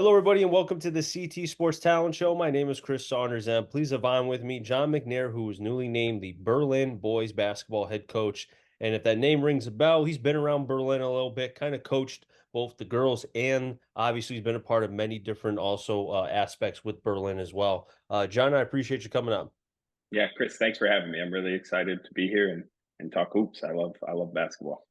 Hello, everybody, and welcome to the CT Sports Talent Show. My name is Chris Saunders, and I'm pleased to have on with me John Mcnair, who was newly named the Berlin boys basketball head coach. And if that name rings a bell, he's been around Berlin a little bit, kind of coached both the girls and obviously he's been a part of many different also aspects with Berlin as well. John, I appreciate you coming on. Yeah, Chris, thanks for having me. I'm really excited to be here and talk hoops. I love basketball.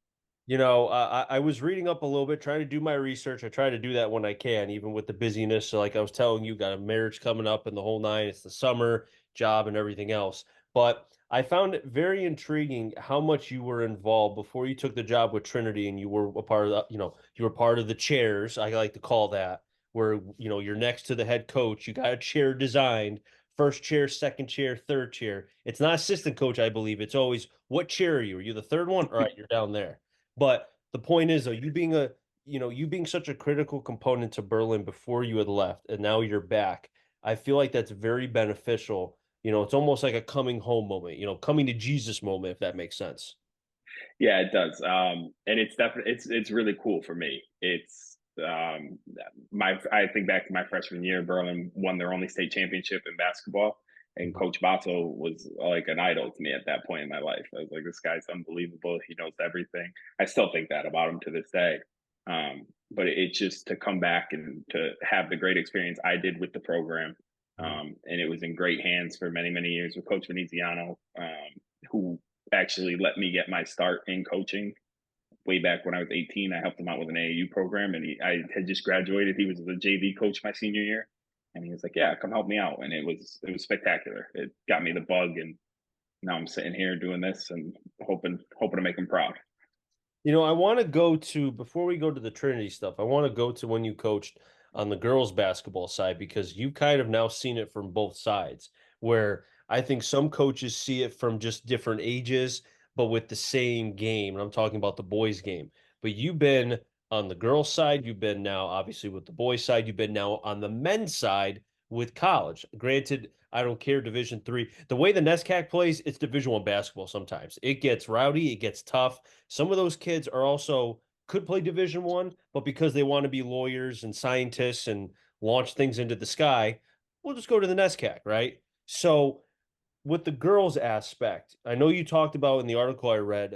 I was reading up a little bit, trying to do my research. I try to do that when I can, even with the busyness. So, like I was telling you, got a marriage coming up and the whole nine. It's the summer, job, and everything else. But I found it very intriguing how much you were involved before you took the job with Trinity, and you were a part of you were part of the chairs. I like to call that where you're next to the head coach. You got a chair designed. First chair, second chair, third chair. It's not assistant coach, I believe. It's always what chair are you? Are you the third one? All right, you're down there. But the point is, though, you being such a critical component to Berlin before you had left, and now you're back. I feel like that's very beneficial. It's almost like a coming home moment, coming to Jesus moment, if that makes sense. Yeah, it does. And it's definitely it's really cool for me. It's my I think back to my freshman year, Berlin won their only state championship in basketball, and Mhm. Coach Basso was like an idol to me at that point in my life. I was like, this guy's unbelievable. He knows everything. I still think that about him to this day. But it's just to come back and to have the great experience I did with the program. Mhm. And it was in great hands for many, many years with Coach Veneziano, who actually let me get my start in coaching way back when I was 18. I helped him out with an AAU program, and I had just graduated. He was the JV coach my senior year, and he was like, "Yeah, come help me out." And it was spectacular. It got me the bug, and now I'm sitting here doing this and hoping to make him proud. I want to go to, before we go to the Trinity stuff, I want to go to when you coached on the girls' basketball side because you kind of now seen it from both sides, where I think some coaches see it from just different ages, but with the same game. And I'm talking about the boys' game. But you've been on the girls' side, you've been now obviously with the boys' side, you've been now on the men's side with college. Granted, I don't care Division 3. The way the NESCAC plays, it's Division 1 basketball sometimes. It gets rowdy, it gets tough. Some of those kids are also could play Division 1, but because they want to be lawyers and scientists and launch things into the sky, we'll just go to the NESCAC, right? So with the girls aspect, I know you talked about in the article I read,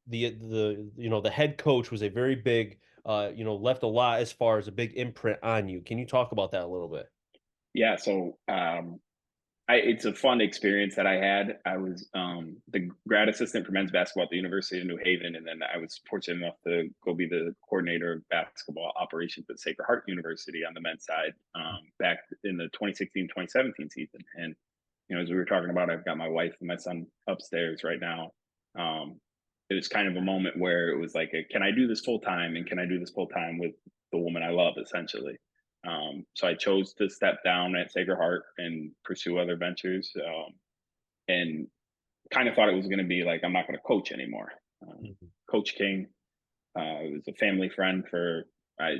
the head coach was a very big, left a lot as far as a big imprint on you. Can you talk about that a little bit? Yeah, so it's a fun experience that I had. I was the grad assistant for men's basketball at the University of New Haven, and then I was fortunate enough to go be the coordinator of basketball operations at Sacred Heart University on the men's side back in the 2016-2017 season. And as we were talking about, I've got my wife and my son upstairs right now. Um, it was kind of a moment where it was like, can I do this full time, and can I do this full time with the woman I love, essentially. So I chose to step down at Sacred Heart and pursue other ventures, and kind of thought it was going to be like I'm not going to coach anymore. Mhm. Coach King was a family friend for.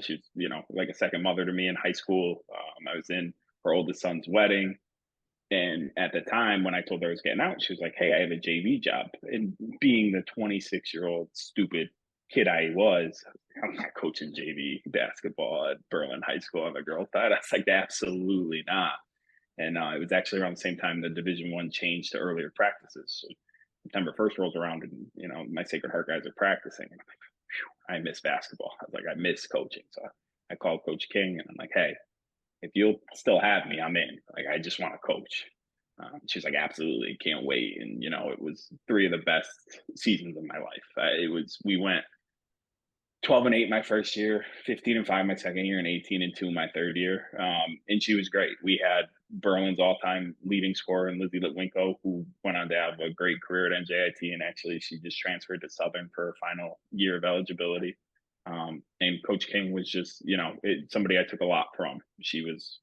She's like a second mother to me in high school. I was in her oldest son's wedding, and at the time when I told her I was getting out, she was like, "Hey, I have a JV job." And being the 26-year-old stupid kid I was, I'm not coaching JV basketball at Berlin High School on the girls' side. I was like, absolutely not. And it was actually around the same time the Division 1 changed to earlier practices. So September 1st rolls around, and my Sacred Heart guys are practicing. And I'm like, I miss basketball. I was like, I miss coaching. So I called Coach King, and I'm like, hey, if you'll still have me, I'm in. Like, I just want to coach. She was like, absolutely, can't wait. And it was three of the best seasons of my life. We went 12-8 my first year, 15-5 my second year, and 18-2 my third year. And she was great. We had Berlin's all-time leading scorer in Lizzie Litwinko, who went on to have a great career at NJIT, and actually she just transferred to Southern for her final year of eligibility. And Coach King was just, somebody I took a lot from. She was,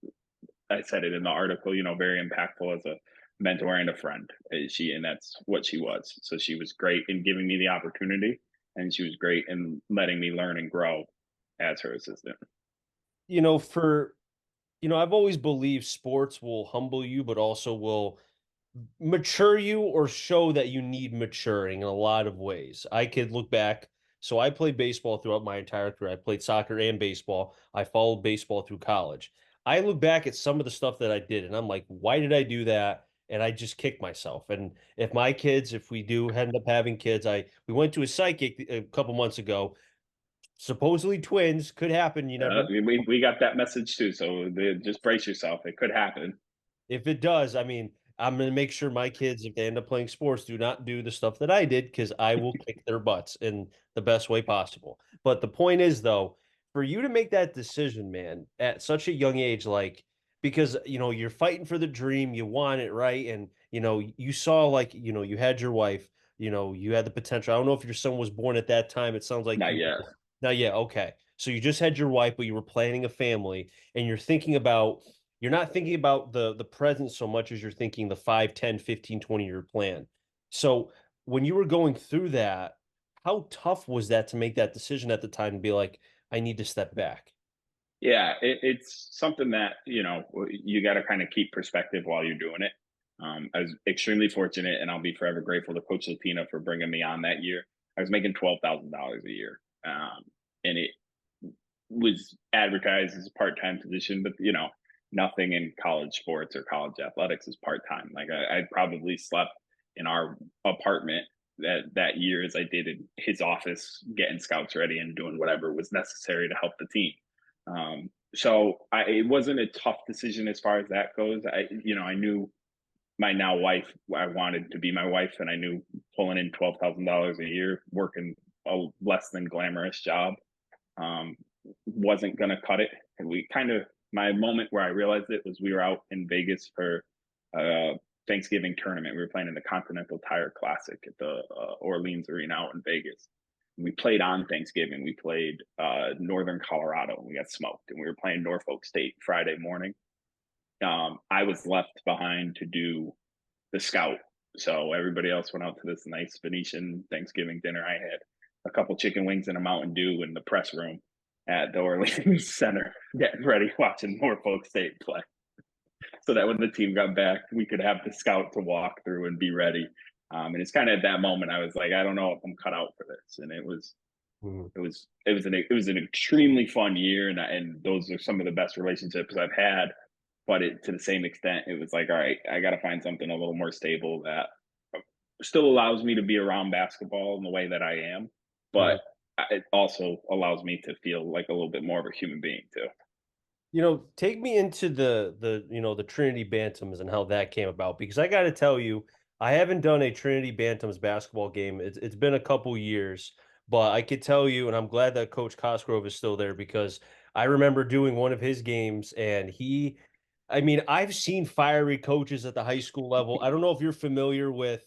I said it in the article, very impactful as a mentor and a friend. And that's what she was. So she was great in giving me the opportunity, and she was great in letting me learn and grow as her assistant. You know, for I've always believed sports will humble you, but also will mature you or show that you need maturing in a lot of ways. I could look back So I played baseball throughout my entire career. I played soccer and baseball. I followed baseball through college. I look back at some of the stuff that I did and I'm like, why did I do that? And I just kicked myself. And if my kids, if we do end up having kids, we went to a psychic a couple months ago. Supposedly twins could happen. You never know. We got that message too, so just brace yourself. It could happen. If it does, I mean, I'm going to make sure my kids, if they end up playing sports, do not do the stuff that I did because I will kick their butts in the best way possible. But the point is, though, for you to make that decision, man, at such a young age, like, because, you're fighting for the dream, you want it, right? And, you saw, like, you had your wife, you had the potential. I don't know if your son was born at that time. It sounds like Not he yet. was. Not yet. Okay. So you just had your wife, but you were planning a family and you're not thinking about the present so much as you're thinking the 5, 10, 15, 20-year plan. So when you were going through that, how tough was that to make that decision at the time and be like, I need to step back? Yeah, it's something that you got to kind of keep perspective while you're doing it. I was extremely fortunate, and I'll be forever grateful to Coach Latina for bringing me on that year. I was making $12,000 a year, and it was advertised as a part-time position, but nothing in college sports or college athletics is part-time. Like I probably slept in our apartment that year as I did in his office, getting scouts ready and doing whatever was necessary to help the team. It wasn't a tough decision as far as that goes. I knew my now wife, I wanted to be my wife, and I knew pulling in $12,000 a year, working a less than glamorous job, um, wasn't going to cut it. And my moment where I realized it was we were out in Vegas for a Thanksgiving tournament. We were playing in the Continental Tire Classic at the Orleans Arena out in Vegas. We played on Thanksgiving. We played Northern Colorado, and we got smoked. And we were playing Norfolk State Friday morning. I was left behind to do the scout. So everybody else went out to this nice Venetian Thanksgiving dinner. I had a couple chicken wings and a Mountain Dew in the press room at the Orleans Center, getting ready, watching Norfolk State play. So that when the team got back, we could have the scout to walk through and be ready. And it's kind of at that moment I was like, I don't know if I'm cut out for this. And Mhm. it was an extremely fun year, and those are some of the best relationships I've had. But to the same extent, it was like, all right, I got to find something a little more stable that still allows me to be around basketball in the way that I am, but Mhm. it also allows me to feel like a little bit more of a human being too. Take me into the Trinity Bantams and how that came about because I got to tell you, I haven't done a Trinity Bantams basketball game. It's been a couple years, but I could tell you, and I'm glad that Coach Cosgrove is still there because I remember doing one of his games and I mean, I've seen fiery coaches at the high school level. I don't know if you're familiar with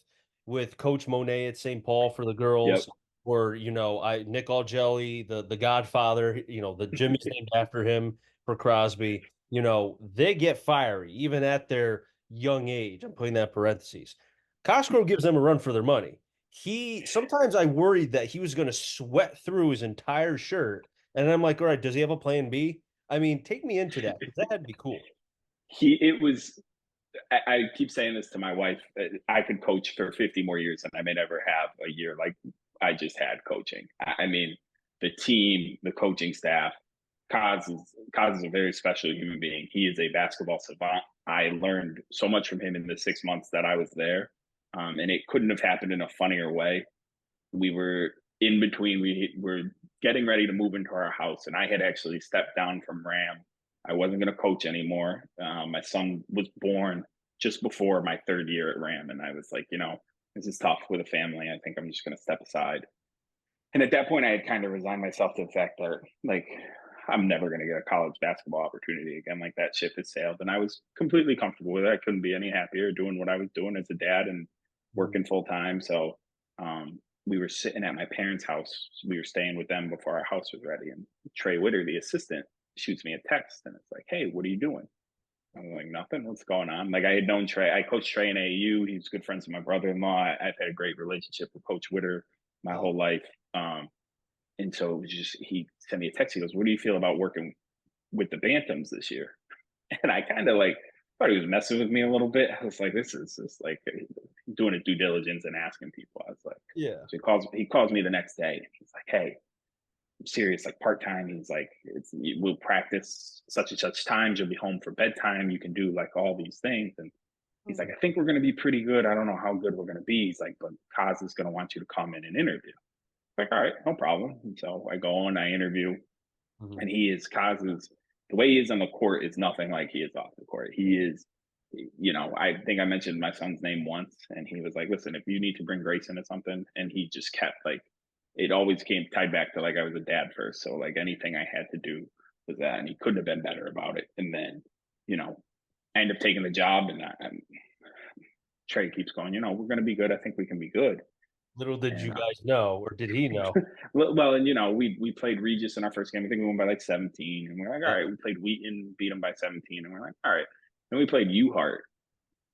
Coach Monet at St. Paul for the Yep. girls, or I Nick Algelli, the Godfather. The gym is named after him for Crosby. They get fiery even at their young age. I'm putting that in parentheses. Cosgrove gives them a run for their money. He sometimes I worried that he was going to sweat through his entire shirt, and I'm like, all right, does he have a plan B? I mean, take me into that because that had to be cool. It was, I keep saying this to my wife. I could coach for 50 more years and I may never have a year like I just had coaching. I mean, the team, the coaching staff, Kaz is a very special human being. He is a basketball savant. I learned so much from him in the 6 months that I was there. And it couldn't have happened in a funnier way. We were in between, we were getting ready to move into our house, and I had actually stepped down from Ram. I wasn't going to coach anymore. My son was born just before my third year at Ram, and I was like, this is tough with a family. I think I'm just going to step aside. And at that point, I had kind of resigned myself to the fact that, like, I'm never going to get a college basketball opportunity again. Like, that ship has sailed. And I was completely comfortable with it. I couldn't be any happier doing what I was doing as a dad and working full time. So we were sitting at my parents' house. We were staying with them before our house was ready. And Trey Witter, the assistant, shoots me a text and it's like, hey, what are you doing? I'm like, nothing. What's going on? Like, I had known Trey. I coached Trey in AAU. He's good friends with my brother-in-law. I've had a great relationship with Coach Witter my whole life. And so it was just, he sent me a text. He goes, what do you feel about working with the Bantams this year? And I kind of like thought he was messing with me a little bit. I was like, this is just like doing a due diligence and asking people. I was like, Yeah. so he calls me the next day. He's like, hey, I'm serious, like part time. He's like, we'll practice such and such times. You'll be home for bedtime. You can do like all these things. And he's like, Mhm. I think we're going to be pretty good. I don't know how good we're going to be. He's like, but Kaz is going to want you to come in and interview. Like, all right, no problem. And so I go on, I interview, Mhm. and he is Kaz's. The way he is on the court is nothing like he is off the court. He is, I think I mentioned my son's name once, and he was like, "Listen, if you need to bring Grace into something," and he just kept like, it always came tied back to like I was a dad first, so like anything I had to do was that, and he couldn't have been better about it. And then, you know, I end up taking the job, and Trey keeps going. We're going to be good. I think we can be good. Little did And you guys know, or did he know? well, and we played Regis in our first game. I think we won by like 17, and we're like, all Yeah. right. We played Wheaton, beat them by 17, and we're like, all right. Then we played Uhart,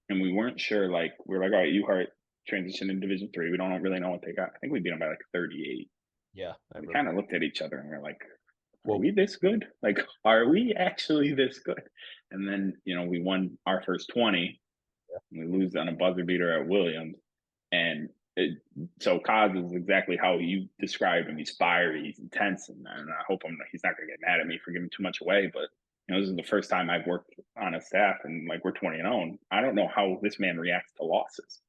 and we weren't sure. Like we are like, all right, Uhart transition in Division Three. We don't really know what they got. I think we beat them by like 38. Yeah, I And we remember. kind of looked at each other and we're like, are Well, we this good? Like, are we actually this good? And then we won our first 20. And we lose on a buzzer beater at Williams, and so Kaz is exactly how you described him. He's fiery, he's intense, and I hope he's not going to get mad at me for giving too much away. But this is the first time I've worked on a staff, and like we're 20-0. And I don't know how this man reacts to losses.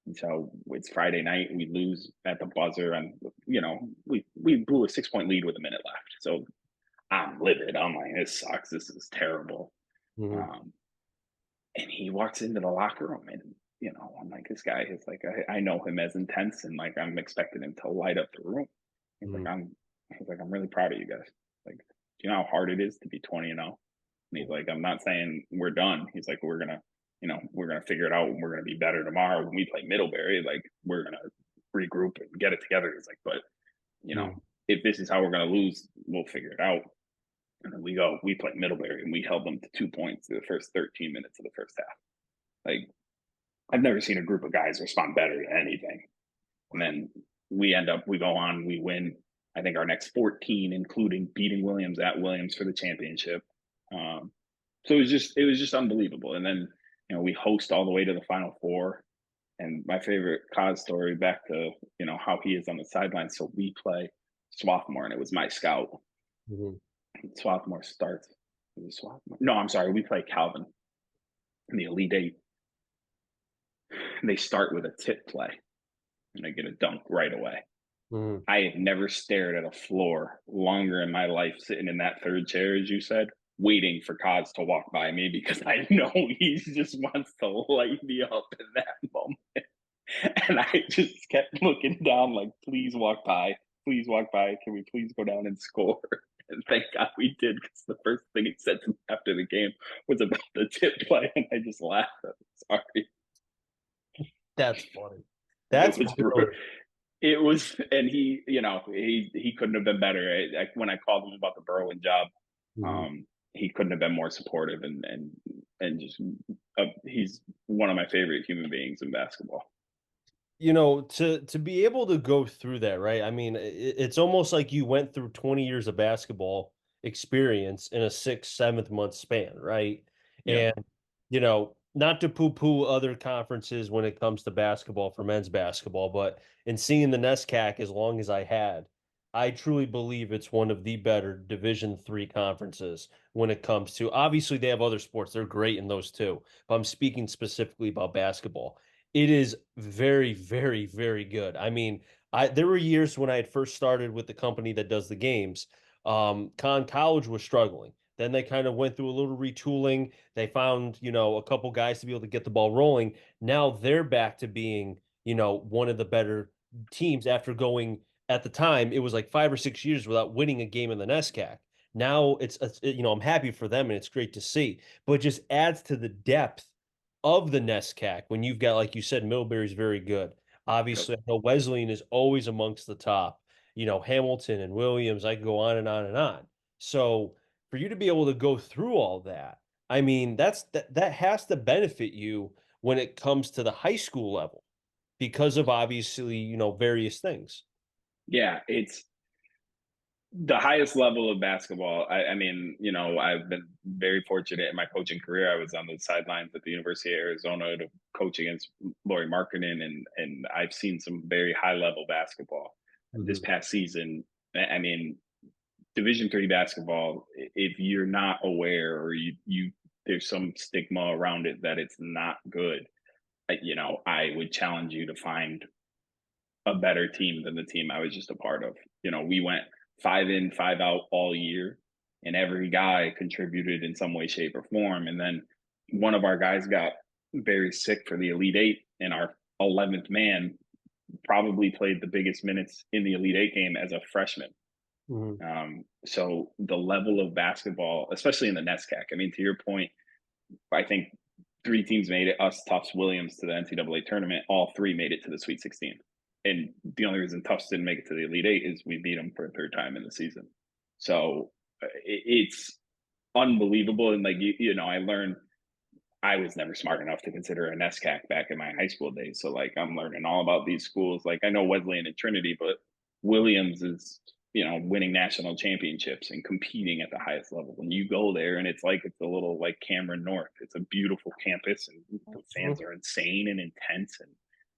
And so it's Friday night, we lose at the buzzer, and we blew a 6 point lead with a minute left. So I'm livid. I'm like, this sucks. This is terrible. mhm, Um, and he walks into the locker room, and I'm like, this guy is like, I know him as intense, and like I'm expecting him to light up the room. He's like, mhm, I'm really proud of you guys. Like, do you know how hard it is to be 20-0? And he's mhm, like, I'm not saying we're done. He's like, we're gonna figure it out, and we're gonna be better tomorrow when we play Middlebury. Like, we're gonna regroup and get it together. He's like, but you know, mhm. if this is how we're gonna lose, we'll figure it out. And then we played Middlebury, and we held them to 2 points through the first 13 minutes of the first half. Like, I've never seen a group of guys respond better to anything. And then we go on, we win, I think our next 14, including beating Williams at Williams for the championship. So it was just unbelievable. And then, we host all the way to the Final Four. And my favorite cause story back to, how he is on the sideline. So we play Swarthmore, and it was my scout. Mhm. Swarthmore starts. Is it Swarthmore? No, I'm sorry. We play Calvin in the Elite Eight. They start with a tip play, and I get a dunk right away. Mhm. I have never stared at a floor longer in my life sitting in that third chair, as you said, waiting for Kaz to walk by me because I know he just wants to light me up in that moment. And I just kept looking down, like, please walk by. Please walk by. Can we please go down and score? And thank God we did, because the first thing he said to me after the game was about the tip play. And I just laughed. I'm sorry. That's funny. It That's was really It was, and he couldn't have been better. When I called him about the Berlin job, mhm. he couldn't have been more supportive, and just he's one of my favorite human beings in basketball. To be able to go through that, right? I mean, it's almost like you went through 20 years of basketball experience in a 6, 7th month span, right? Yeah, And not to poo-poo other conferences when it comes to basketball for men's basketball, but in seeing the NESCAC as long as I had, I truly believe it's one of the better Division 3 conferences when it comes to, obviously they have other sports, they're great in those too, but I'm speaking specifically about basketball. It is very, very, very good. I mean, there were years when I had first started with the company that does the games. Con College was struggling. Then they kind of went through a little retooling. They found, a couple guys to be able to get the ball rolling. Now they're back to being, one of the better teams after going at the time, it was like 5 or 6 years without winning a game in the NESCAC. Now I'm happy for them and it's great to see, but it just adds to the depth of the NESCAC when you've got, like you said, Middlebury's very good. yep. Obviously, I know Wesleyan is always amongst the top. Hamilton and Williams, I could go on and on and on. So for you to be able to go through all that, I mean, that has to benefit you when it comes to the high school level because of obviously, various things. Yeah. It's The highest level of basketball. I mean, I've been very fortunate in my coaching career. I was on the sidelines at the University of Arizona to coach against Laurie Markkinen, and I've seen some very high level basketball this Mhm. past season. I mean, Division 3 basketball. If you're not aware, or you there's some stigma around it that it's not good. I would challenge you to find a better team than the team I was just a part of. We went 5 in, 5 out all year, and every guy contributed in some way, shape, or form. And then one of our guys got very sick for the Elite Eight, and our 11th man probably played the biggest minutes in the Elite Eight game as a freshman. Mhm. So the level of basketball, especially in the NESCAC, I mean, to your point, I think three teams made it: us, Tufts, Williams, to the NCAA tournament. All three made it to the Sweet 16. And the only reason Tufts didn't make it to the Elite Eight is we beat them for a third time in the season. So it's unbelievable. And like I learned I was never smart enough to consider an SCAC back in my high school days. So like I'm learning all about these schools. Like I know Wesleyan and Trinity, but Williams is, winning national championships and competing at the highest level. When you go there and it's a little like Cameron North. It's a beautiful campus and the fans Mhm. are insane and intense,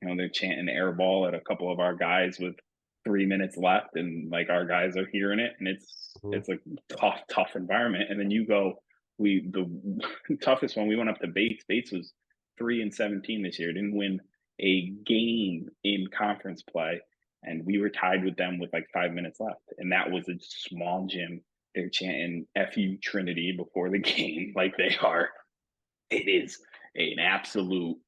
and they're chanting air ball at a couple of our guys with 3 minutes left, and like our guys are hearing it, and Mhm. it's like tough environment. And then you go, the toughest one, we went up to Bates. Bates was 3-17 this year. Didn't win a game in conference play, and we were tied with them with like 5 minutes left. And that was a small gym. They're chanting "Fu Trinity" before the game, like they are. It is an absolute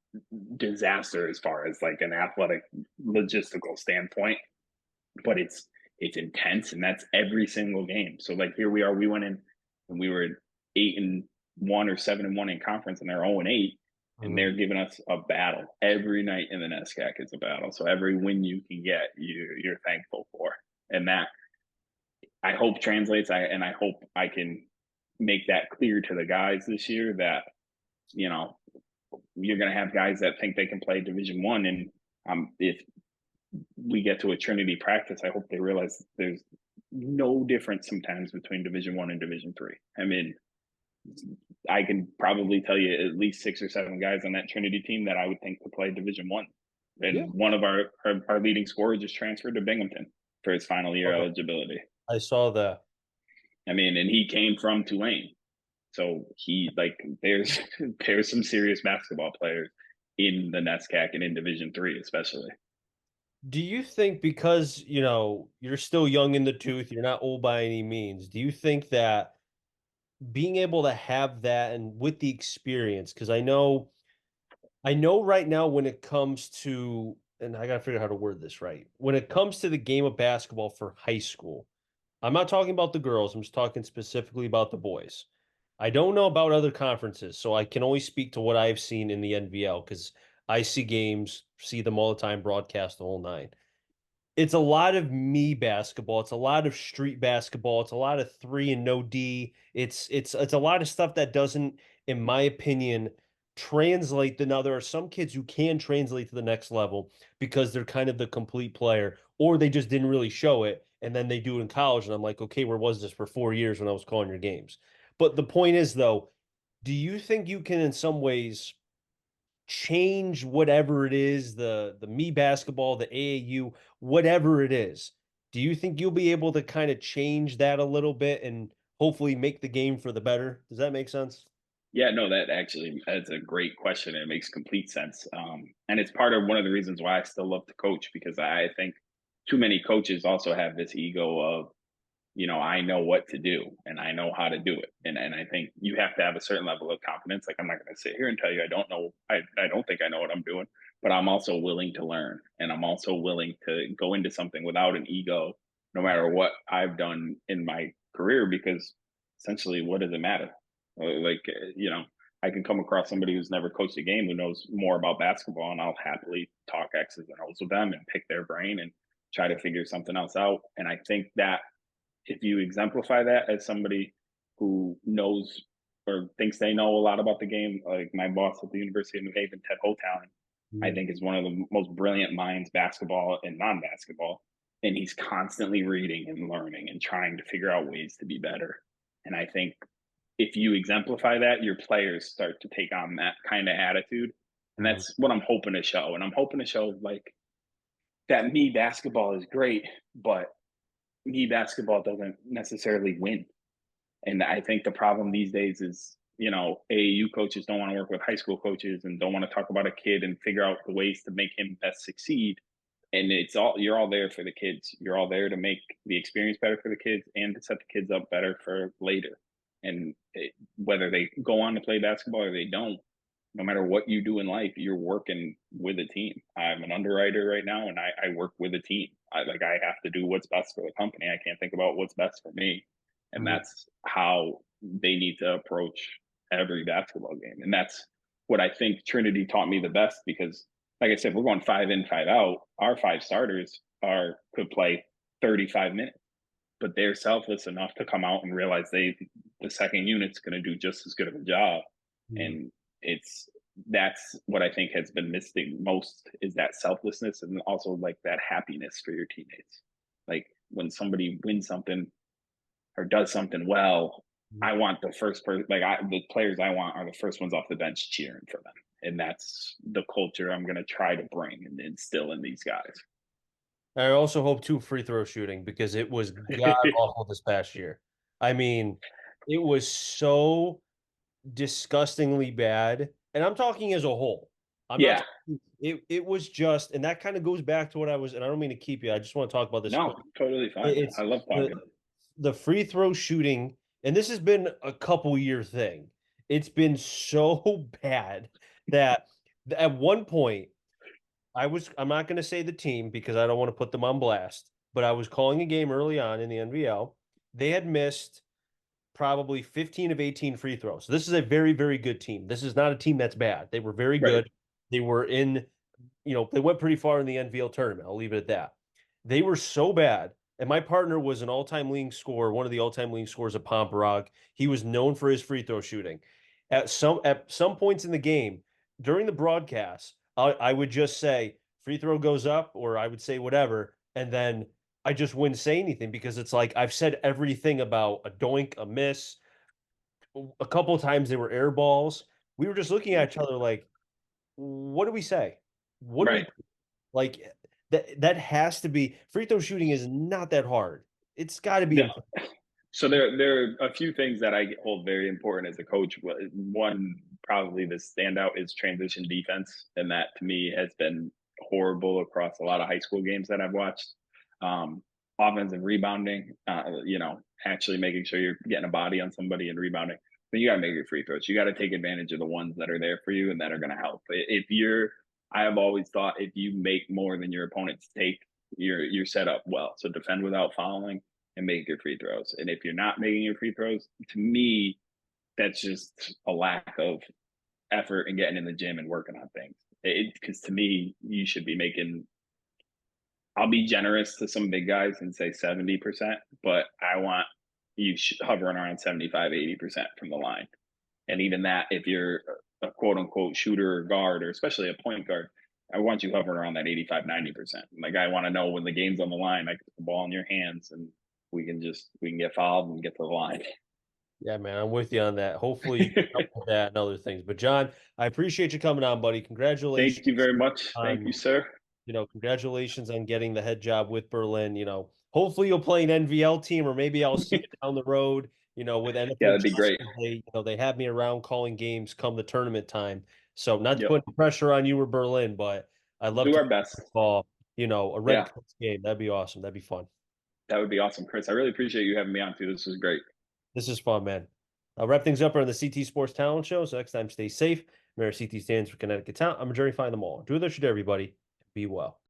disaster as far as like an athletic logistical standpoint, but it's intense, and that's every single game. So like here we are, we went in and we were 8-1 or 7-1 in conference, and they're 0-8, and Mhm. they're giving us a battle every night in the NESCAC. Is a battle. So every win you can get, you're thankful for, and that I hope translates. I hope I can make that clear to the guys this year that you know you're going to have guys that think they can play Division 1, and if we get to a Trinity practice, I hope they realize there's no difference sometimes between Division 1 and Division 3. I mean, I can probably tell you at least 6 or 7 guys on that Trinity team that I would think could play Division 1. Yeah, And one of our leading scorers just transferred to Binghamton for his final year okay. eligibility. I saw that. I mean, and he came from Tulane. So there's there's some serious basketball players in the NESCAC and in Division 3 especially. Do you think because, you're still young in the tooth, you're not old by any means, do you think that being able to have that and with the experience, because I know right now when it comes to, and I gotta figure out how to word this right. When it comes to the game of basketball for high school, I'm not talking about the girls, I'm just talking specifically about the boys. I don't know about other conferences, so I can only speak to what I've seen in the NVL because I see games, see them all the time, broadcast the whole nine. It's a lot of me basketball. It's a lot of street basketball. It's a lot of three and no D. It's a lot of stuff that doesn't, in my opinion, translate. Now there are some kids who can translate to the next level because they're kind of the complete player, or they just didn't really show it, and then they do it in college. And I'm like, okay, where was this for 4 years when I was calling your games? But the point is, though, do you think you can, in some ways, change whatever it is, the me basketball, the AAU, whatever it is? Do you think you'll be able to kind of change that a little bit and hopefully make the game for the better? Does that make sense? Yeah, no, that's a great question. And it makes complete sense. And it's part of one of the reasons why I still love to coach, because I think too many coaches also have this ego of, I know what to do and I know how to do it. And I think you have to have a certain level of confidence. Like I'm not going to sit here and tell you I don't know. I don't think I know what I'm doing, but I'm also willing to learn, and I'm also willing to go into something without an ego, no matter what I've done in my career, because essentially, what does it matter? I can come across somebody who's never coached a game who knows more about basketball, and I'll happily talk X's and O's with them and pick their brain and try to figure something else out. And I think that if you exemplify that as somebody who knows or thinks they know a lot about the game, like my boss at the University of New Haven, Ted Hotown, I Mhm. think is one of the most brilliant minds, basketball and non-basketball. and he's constantly reading and learning and trying to figure out ways to be better. And I think if you exemplify that, your players start to take on that kind of attitude. And Mhm. that's what I'm hoping to show. And I'm hoping to show like that me basketball is great, but me basketball doesn't necessarily win. And I think the problem these days is, AAU coaches don't want to work with high school coaches and don't want to talk about a kid and figure out the ways to make him best succeed. And you're all there for the kids. You're all there to make the experience better for the kids and to set the kids up better for later. And whether they go on to play basketball or they don't, no matter what you do in life, you're working with a team. I'm an underwriter right now, and I work with a team. I have to do what's best for the company. I can't think about what's best for me, and Mhm. that's how they need to approach every basketball game. And that's what I think Trinity taught me the best because, like I said, we're going 5 in, 5 out. Our five starters are could play 35 minutes, but they're selfless enough to come out and realize the second unit's going to do just as good of a job. Mhm. And it's that's what I think has been missing most is that selflessness and also like that happiness for your teammates. Like when somebody wins something or does something well, Mhm. I want the first person the players I want are the first ones off the bench cheering for them. And that's the culture I'm going to try to bring and instill in these guys. I also hope too free throw shooting because it was god awful this past year. I mean, it was so disgustingly bad, and I'm talking as a whole. I'm not Yeah, talking, it was just, and that kind of goes back to what I was, and I don't mean to keep you. I just want to talk about this quick. no, totally fine. I It's love talking. the free throw shooting, and this has been a couple year thing. It's been so bad that at one point I'm not going to say the team because I don't want to put them on blast, but I was calling a game early on in the NVL. They had missed probably 15 of 18 free throws. So this is a very, very good team. This is not a team that's bad. They were very Right. good. They were in, they went pretty far in the NVL tournament. I'll leave it at that. They were so bad. And my partner was an all-time leading scorer, one of the all-time leading scorers at Pomperaug. He was known for his free throw shooting. At some points in the game, during the broadcast, I would just say free throw goes up, or I would say whatever, and then I just wouldn't say anything because it's like I've said everything about a doink, a miss. A couple of times they were air balls. We were just looking at each other like, what do we say? What do Right. we like? That has to be free throw shooting is not that hard. It's got to be No. impossible. So there are a few things that I hold very important as a coach. One, probably the standout is transition defense, and that to me has been horrible across a lot of high school games that I've watched. Um, Offensive rebounding, actually making sure you're getting a body on somebody and rebounding. Then you got to make your free throws. You got to take advantage of the ones that are there for you and that are going to help. I have always thought if you make more than your opponents take, you're set up well. So defend without fouling and make your free throws. And if you're not making your free throws, to me, that's just a lack of effort and getting in the gym and working on things. Because to me, you should be making. I'll be generous to some big guys and say 70%, but I want you hovering around 75, 80% from the line. And even that, if you're a quote unquote shooter or guard, or especially a point guard, I want you hovering around that 85, 90%. Like, I want to know when the game's on the line, I can put the ball in your hands and we can get fouled and get to the line. Yeah, man, I'm with you on that. Hopefully you can help with that and other things. But John, I appreciate you coming on, buddy. Thank you Congratulations very much. Thank you, on sir. congratulations on getting the head job with Berlin. Hopefully you'll play an NVL team, or maybe I'll see you down the road, with Yeah, NFL that'd be Chess. great. They have me around calling games come the tournament time. So not to Yep. put pressure on you or Berlin, but I'd We'll love do to our best. call, a red Yeah, coats game. That'd be awesome. That'd be fun. that would be awesome, Chris. I really appreciate you having me on too. This was great. This is fun, man. I'll wrap things up on the CT Sports Talent Show. So next time, stay safe. Remember, CT stands for Connecticut Talent. I'm a jury. Find them all. Do what they should, everybody. Be well.